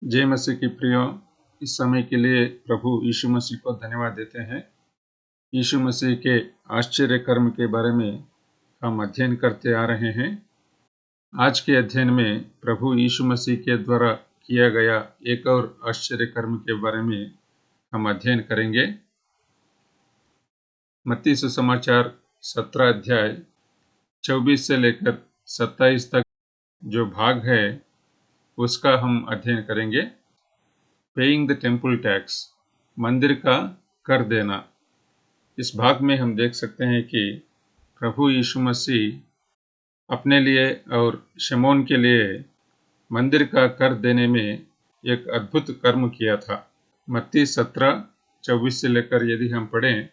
जय मसीह की प्रियो, इस समय के लिए प्रभु यीशु मसीह को धन्यवाद देते हैं। यीशु मसीह के आश्चर्य कर्म के बारे में हम अध्ययन करते आ रहे हैं। आज के अध्ययन में प्रभु यीशु मसीह के द्वारा किया गया एक और आश्चर्य कर्म के बारे में हम अध्ययन करेंगे। मत्ती सुसमाचार 17 अध्याय 24 से लेकर 27 तक जो भाग है उसका हम अध्ययन करेंगे। पेइंग द टेम्पल टैक्स, मंदिर का कर देना। इस भाग में हम देख सकते हैं कि प्रभु यीशु मसीह अपने लिए और शमौन के लिए मंदिर का कर देने में एक अद्भुत कर्म किया था। मत्ती 17:24 से लेकर यदि हम पढ़ें,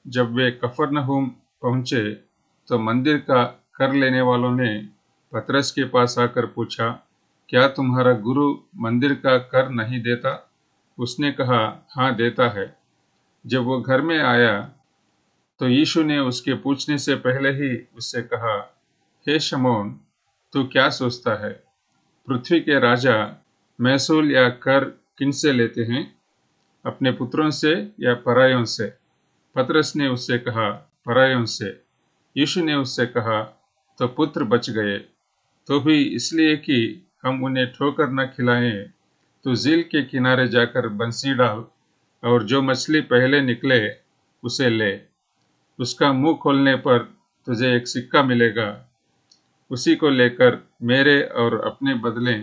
जब वे कफरनहूम पहुंचे तो मंदिर का कर लेने वालों ने पतरस के पास आकर पूछा, क्या तुम्हारा गुरु मंदिर का कर नहीं देता? उसने कहा, हाँ देता है। जब वो घर में आया तो यीशु ने उसके पूछने से पहले ही उससे कहा, हे शमौन, तू क्या सोचता है? पृथ्वी के राजा महसूल या कर किनसे लेते हैं, अपने पुत्रों से या परायों से? पतरस ने उससे कहा, परायों से। यीशु ने उससे कहा, तो पुत्र बच गए। तो भी इसलिए कि हम उन्हें ठोकर न खिलाएं, तो झील के किनारे जाकर बंसी डाल और जो मछली पहले निकले उसे ले। उसका मुंह खोलने पर तुझे एक सिक्का मिलेगा। उसी को लेकर मेरे और अपने बदले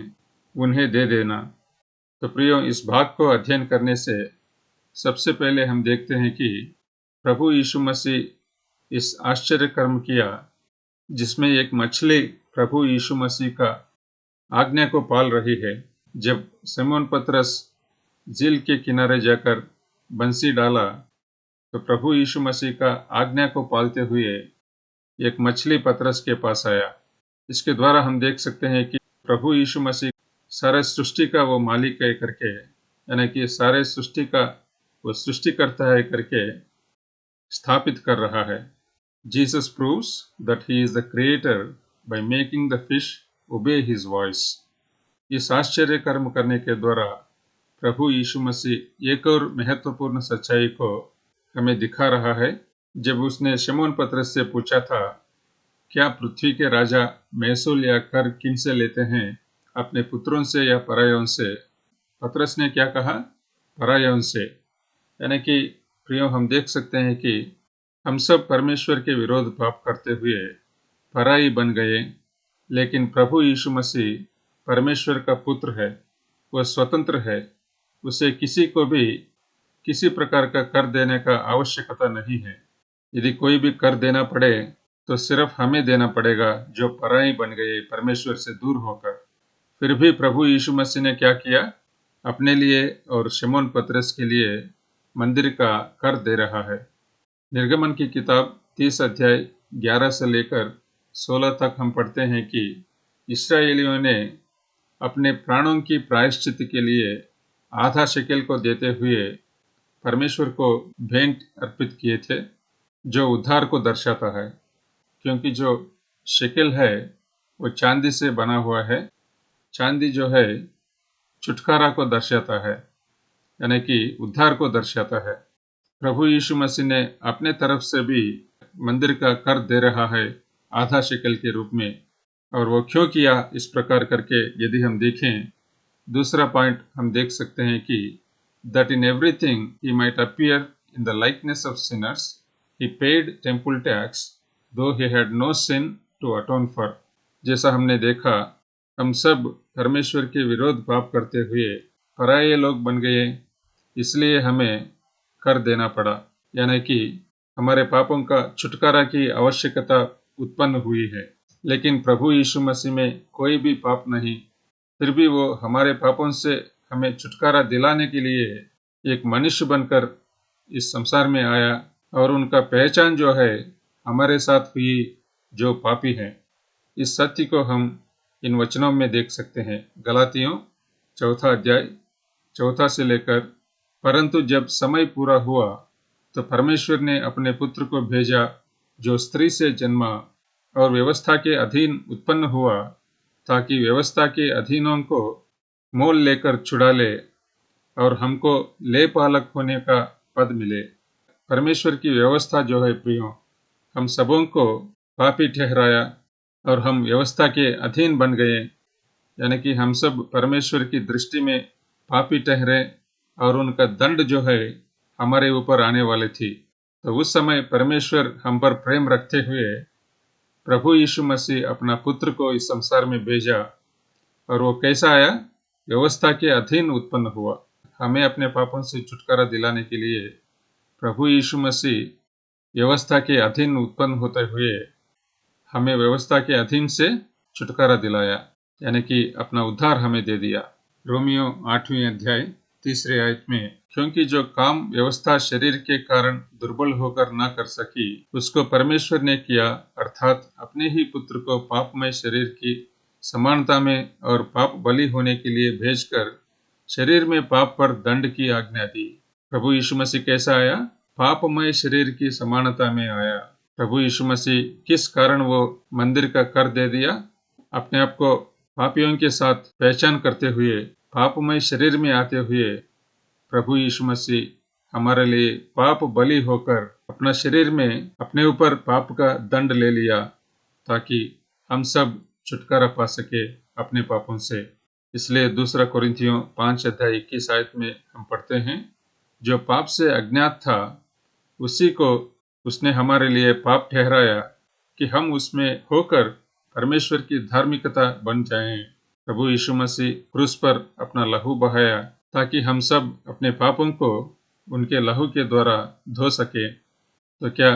उन्हें दे देना। तो प्रियो, इस भाग को अध्ययन करने से सबसे पहले हम देखते हैं कि प्रभु यीशु मसीह इस आश्चर्य कर्म किया जिसमें एक मछली प्रभु यीशु मसीह का आज्ञा को पाल रही है। जब सिमोन पतरस झील के किनारे जाकर बंसी डाला तो प्रभु यीशु मसीह का आज्ञा को पालते हुए एक मछली पतरस के पास आया। इसके द्वारा हम देख सकते हैं कि प्रभु यीशु मसीह सारे सृष्टि का वो मालिक है करके, यानी कि सारे सृष्टि का वो सृष्टिकर्ता है करके स्थापित कर रहा है। Jesus proves that he is the creator by making the fish ओबे हिज वॉइस। इस आश्चर्य कर्म करने के द्वारा प्रभु यीशु मसीह एक और महत्वपूर्ण सच्चाई को हमें दिखा रहा है। जब उसने शमौन पतरस से पूछा था, क्या पृथ्वी के राजा महसूल या कर किन से लेते हैं, अपने पुत्रों से या परायों से? पतरस ने क्या कहा? परायों से। यानी कि प्रियो, हम देख सकते हैं कि हम सब परमेश्वर के विरोध पाप करते हुए पराई बन गए, लेकिन प्रभु यीशु मसीह परमेश्वर का पुत्र है, वह स्वतंत्र है। उसे किसी को भी किसी प्रकार का कर देने का आवश्यकता नहीं है। यदि कोई भी कर देना पड़े तो सिर्फ हमें देना पड़ेगा, जो पराई बन गए परमेश्वर से दूर होकर। फिर भी प्रभु यीशु मसीह ने क्या किया? अपने लिए और शमौन पतरस के लिए मंदिर का कर दे रहा है। निर्गमन की किताब 30 अध्याय 11 से लेकर 16 तक हम पढ़ते हैं कि इस्राएलियों ने अपने प्राणों की प्रायश्चित के लिए आधा शेकेल को देते हुए परमेश्वर को भेंट अर्पित किए थे, जो उद्धार को दर्शाता है। क्योंकि जो शेकेल है वो चांदी से बना हुआ है। चांदी जो है छुटकारा को दर्शाता है, यानी कि उद्धार को दर्शाता है। प्रभु यीशु मसीह ने अपने तरफ से भी मंदिर का कर दे रहा है आधा शेकेल के रूप में। और वो क्यों किया इस प्रकार करके यदि हम देखें, दूसरा पॉइंट हम देख सकते हैं कि that in everything he might appear in the likeness of sinners, he paid temple tax, though he had no sin to atone for. जैसा हमने देखा, हम सब परमेश्वर के विरोध पाप करते हुए पराये लोग बन गए, इसलिए हमें कर देना पड़ा। यानी कि हमारे पापों का छुटकारा की आवश्यकता उत्पन्न हुई है। लेकिन प्रभु यीशु मसीह में कोई भी पाप नहीं, फिर भी वो हमारे पापों से हमें छुटकारा दिलाने के लिए एक मनुष्य बनकर इस संसार में आया, और उनका पहचान जो है हमारे साथ हुई जो पापी हैं। इस सत्य को हम इन वचनों में देख सकते हैं। गलातियों 4 अध्याय 4 से लेकर, परंतु जब समय पूरा हुआ तो परमेश्वर ने अपने पुत्र को भेजा, जो स्त्री से जन्मा और व्यवस्था के अधीन उत्पन्न हुआ, ताकि व्यवस्था के अधीनों को मोल लेकर छुड़ा ले और हमको लेपालक होने का पद मिले। परमेश्वर की व्यवस्था जो है प्रियो, हम सबों को पापी ठहराया और हम व्यवस्था के अधीन बन गए, यानी कि हम सब परमेश्वर की दृष्टि में पापी ठहरे और उनका दंड जो है हमारे ऊपर आने वाली थी। तो उस समय परमेश्वर हम पर प्रेम रखते हुए प्रभु यीशु मसीह अपना पुत्र को इस संसार में भेजा। और वो कैसा आया? व्यवस्था के अधीन उत्पन्न हुआ। हमें अपने पापों से छुटकारा दिलाने के लिए प्रभु यीशु मसीह व्यवस्था के अधीन उत्पन्न होते हुए हमें व्यवस्था के अधीन से छुटकारा दिलाया, यानी कि अपना उद्धार हमें दे दिया। रोमियो 8वें अध्याय 3 आयत में, क्योंकि जो काम व्यवस्था शरीर के कारण दुर्बल होकर न कर सकी, उसको परमेश्वर ने किया, अर्थात अपने ही पुत्र को पापमय शरीर की समानता में और पाप बलि होने के लिए भेजकर शरीर में पाप पर दंड की आज्ञा दी। प्रभु यीशु मसीह कैसा आया? पापमय शरीर की समानता में आया। प्रभु यीशु मसीह किस कारण वो मंदिर का कर दे दिया? अपने आप को पापियों के साथ पहचान करते हुए, पापमय शरीर में आते हुए प्रभु यीशु मसीह हमारे लिए पाप बलि होकर अपना शरीर में अपने ऊपर पाप का दंड ले लिया, ताकि हम सब छुटकारा पा सके अपने पापों से। इसलिए 2 कोरिन्थियों 5 अध्याय 21 आयत में हम पढ़ते हैं, जो पाप से अज्ञात था उसी को उसने हमारे लिए पाप ठहराया कि हम उसमें होकर परमेश्वर की धार्मिकता बन जाएं। प्रभु यीशु मसीह क्रूस पर अपना लहू बहाया ताकि हम सब अपने पापों को उनके लहू के द्वारा धो सके। तो क्या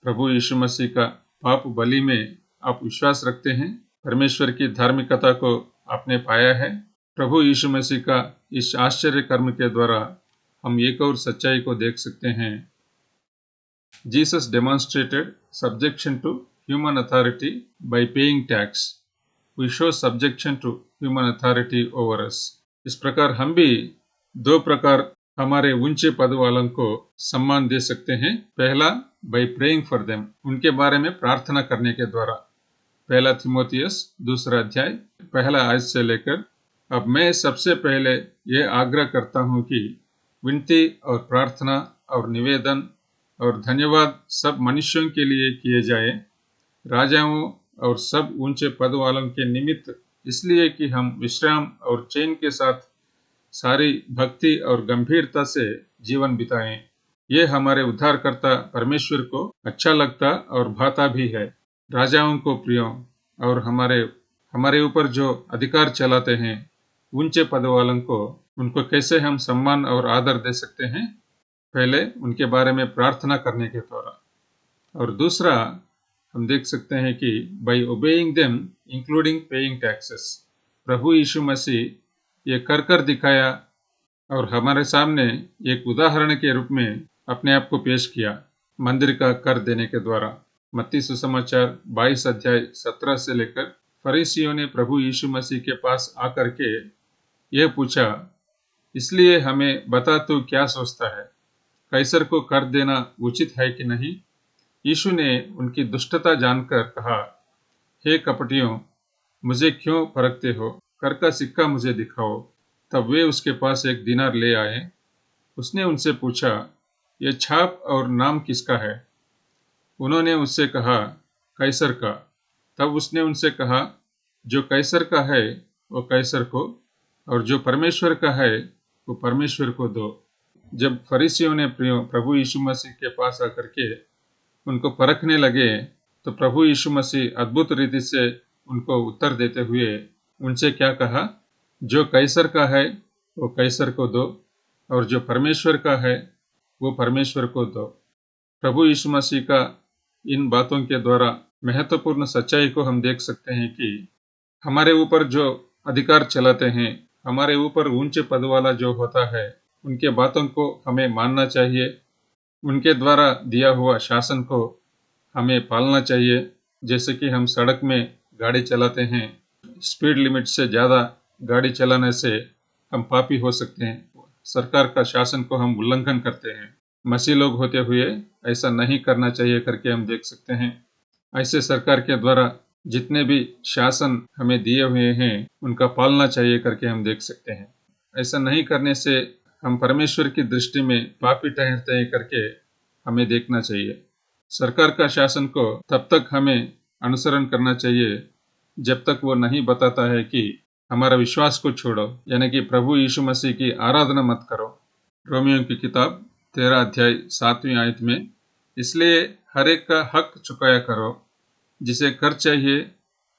प्रभु यीशु मसीह का पाप बलि में आप विश्वास रखते हैं? परमेश्वर की धार्मिकता को आपने पाया है? प्रभु यीशु मसीह का इस आश्चर्य कर्म के द्वारा हम एक और सच्चाई को देख सकते हैं। Jesus demonstrated subjection to human authority by paying tax. We show subjection to human authority over us. इस प्रकार हम भी दो प्रकार हमारे ऊंचे पद वालों को सम्मान दे सकते हैं। पहला, by praying for them, उनके बारे में प्रार्थना करने के द्वारा। पहला थिमोथियस 2 अध्याय 1 आयत से लेकर, अब मैं सबसे पहले यह आग्रह करता हूँ कि विनती और प्रार्थना और निवेदन और धन्यवाद सब मनुष्यों के लिए किए जाए, राजाओं और सब ऊंचे पद वालों के निमित्त, इसलिए कि हम विश्राम और चैन के साथ सारी भक्ति और गंभीरता से जीवन बिताएं। ये हमारे उद्धारकर्ता परमेश्वर को अच्छा लगता और भाता भी है। राजाओं को प्रियो और हमारे ऊपर जो अधिकार चलाते हैं, ऊंचे पद वालों को, उनको कैसे हम सम्मान और आदर दे सकते हैं? पहले उनके बारे में प्रार्थना करने के द्वारा, और दूसरा हम देख सकते हैं कि by obeying them including paying taxes. प्रभु यीशु मसीह ये कर दिखाया और हमारे सामने एक उदाहरण के रूप में अपने आप को पेश किया मंदिर का कर देने के द्वारा। मत्ती सुसमाचार 22 अध्याय 17 से लेकर, फरीसियों ने प्रभु यीशु मसीह के पास आकर के यह पूछा, इसलिए हमें बता तू क्या सोचता है, कैसर को कर देना उचित है कि नहीं? यीशु ने उनकी दुष्टता जानकर कहा, हे कपटियों, मुझे क्यों परखते हो? कर का सिक्का मुझे दिखाओ। तब वे उसके पास एक दिनार ले आए। उसने उनसे पूछा, यह छाप और नाम किसका है? उन्होंने उससे कहा, कैसर का। तब उसने उनसे कहा, जो कैसर का है वो कैसर को, और जो परमेश्वर का है वो परमेश्वर को दो। जब फरीसियों ने प्रभु यीशु मसीह के पास आकर के उनको परखने लगे, तो प्रभु यीशु मसीह अद्भुत रीति से उनको उत्तर देते हुए उनसे क्या कहा? जो कैसर का है वो कैसर को दो, और जो परमेश्वर का है वो परमेश्वर को दो। प्रभु यीशु मसीह का इन बातों के द्वारा महत्वपूर्ण सच्चाई को हम देख सकते हैं कि हमारे ऊपर जो अधिकार चलाते हैं, हमारे ऊपर ऊंचे पद वाला जो होता है, उनके बातों को हमें मानना चाहिए। उनके द्वारा दिया हुआ शासन को हमें पालना चाहिए। जैसे कि हम सड़क में गाड़ी चलाते हैं, स्पीड लिमिट से ज़्यादा गाड़ी चलाने से हम पापी हो सकते हैं। सरकार का शासन को हम उल्लंघन करते हैं। मसीह लोग होते हुए ऐसा नहीं करना चाहिए करके हम देख सकते हैं। ऐसे सरकार के द्वारा जितने भी शासन हमें दिए हुए हैं उनका पालना चाहिए करके हम देख सकते हैं। ऐसा नहीं करने से हम परमेश्वर की दृष्टि में पापी ठहरते हैं करके हमें देखना चाहिए। सरकार का शासन को तब तक हमें अनुसरण करना चाहिए जब तक वो नहीं बताता है कि हमारा विश्वास को छोड़ो, यानी कि प्रभु यीशु मसीह की आराधना मत करो। रोमियो की किताब 13 अध्याय 7वीं आयत में, इसलिए हर एक का हक चुकाया करो, जिसे कर चाहिए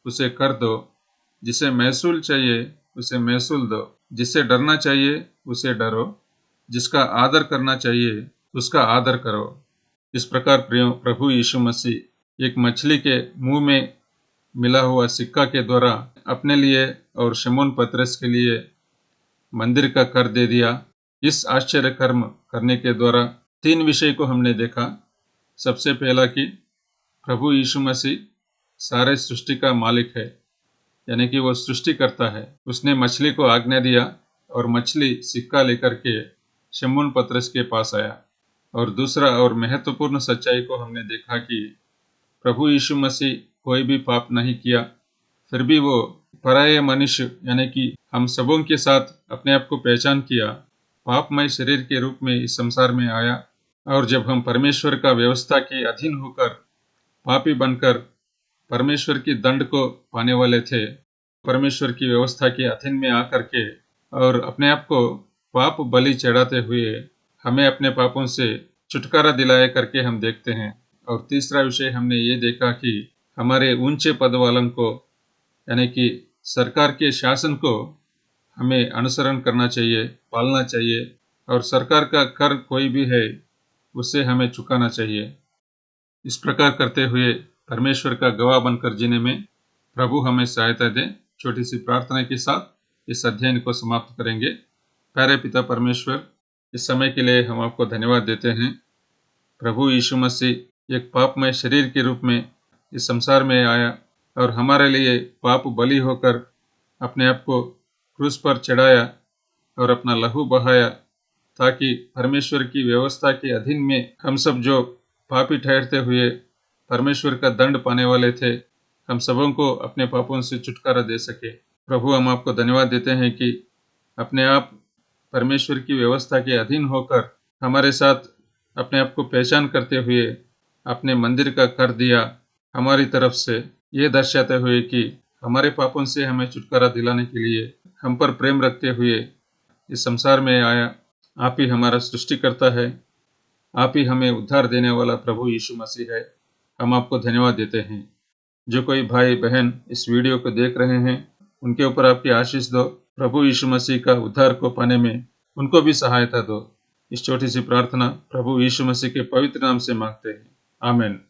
उसे कर दो, जिसे महसूल चाहिए उसे महसूल दो, जिसे डरना चाहिए उसे डरो, जिसका आदर करना चाहिए उसका आदर करो। इस प्रकार प्रियो, प्रभु यीशु मसीह एक मछली के मुंह में मिला हुआ सिक्का के द्वारा अपने लिए और शमौन पतरस के लिए मंदिर का कर दे दिया। इस आश्चर्य कर्म करने के द्वारा 3 विषय को हमने देखा। सबसे पहला कि प्रभु यीशु मसीह सारे सृष्टि का मालिक है, यानी कि वो सृष्टि करता है। उसने मछली को आज्ञा दिया और मछली सिक्का लेकर के शमौन पतरस के पास आया। और दूसरा और महत्वपूर्ण सच्चाई को हमने देखा कि प्रभु यीशु मसीह कोई भी पाप नहीं किया, फिर भी वो पराये मनुष्य यानी कि हम सबों के साथ अपने आप को पहचान किया, पापमय शरीर के रूप में इस संसार में आया। और जब हम परमेश्वर का व्यवस्था के अधीन होकर पापी बनकर परमेश्वर की दंड को पाने वाले थे, परमेश्वर की व्यवस्था के अधीन में आकर के और अपने आप को पाप बलि चढ़ाते हुए हमें अपने पापों से छुटकारा दिलाया करके हम देखते हैं। और तीसरा विषय हमने ये देखा कि हमारे ऊंचे पद वालों को, यानी कि सरकार के शासन को हमें अनुसरण करना चाहिए, पालना चाहिए, और सरकार का कर कोई भी है उसे हमें चुकाना चाहिए। इस प्रकार करते हुए परमेश्वर का गवाह बनकर जीने में प्रभु हमें सहायता दे। छोटी सी प्रार्थना के साथ इस अध्ययन को समाप्त करेंगे। प्यारे पिता परमेश्वर, इस समय के लिए हम आपको धन्यवाद देते हैं। प्रभु यीशु मसीह एक पापमय शरीर के रूप में इस संसार में आया और हमारे लिए पाप बलि होकर अपने आप को क्रूस पर चढ़ाया और अपना लहू बहाया, ताकि परमेश्वर की व्यवस्था के अधीन में हम सब जो पापी ठहरते हुए परमेश्वर का दंड पाने वाले थे, हम सबों को अपने पापों से छुटकारा दे सके। प्रभु, हम आपको धन्यवाद देते हैं कि अपने आप परमेश्वर की व्यवस्था के अधीन होकर हमारे साथ अपने आप को पहचान करते हुए अपने मंदिर का कर दिया हमारी तरफ से, ये दर्शाते हुए कि हमारे पापों से हमें छुटकारा दिलाने के लिए हम पर प्रेम रखते हुए इस संसार में आया। आप ही हमारा सृष्टिकर्ता है, आप ही हमें उद्धार देने वाला प्रभु यीशु मसीह है। हम आपको धन्यवाद देते हैं। जो कोई भाई बहन इस वीडियो को देख रहे हैं, उनके ऊपर आपकी आशीष दो। प्रभु यीशु मसीह का उद्धार को पाने में उनको भी सहायता दो। इस छोटी सी प्रार्थना प्रभु यीशु मसीह के पवित्र नाम से मांगते हैं, आमीन।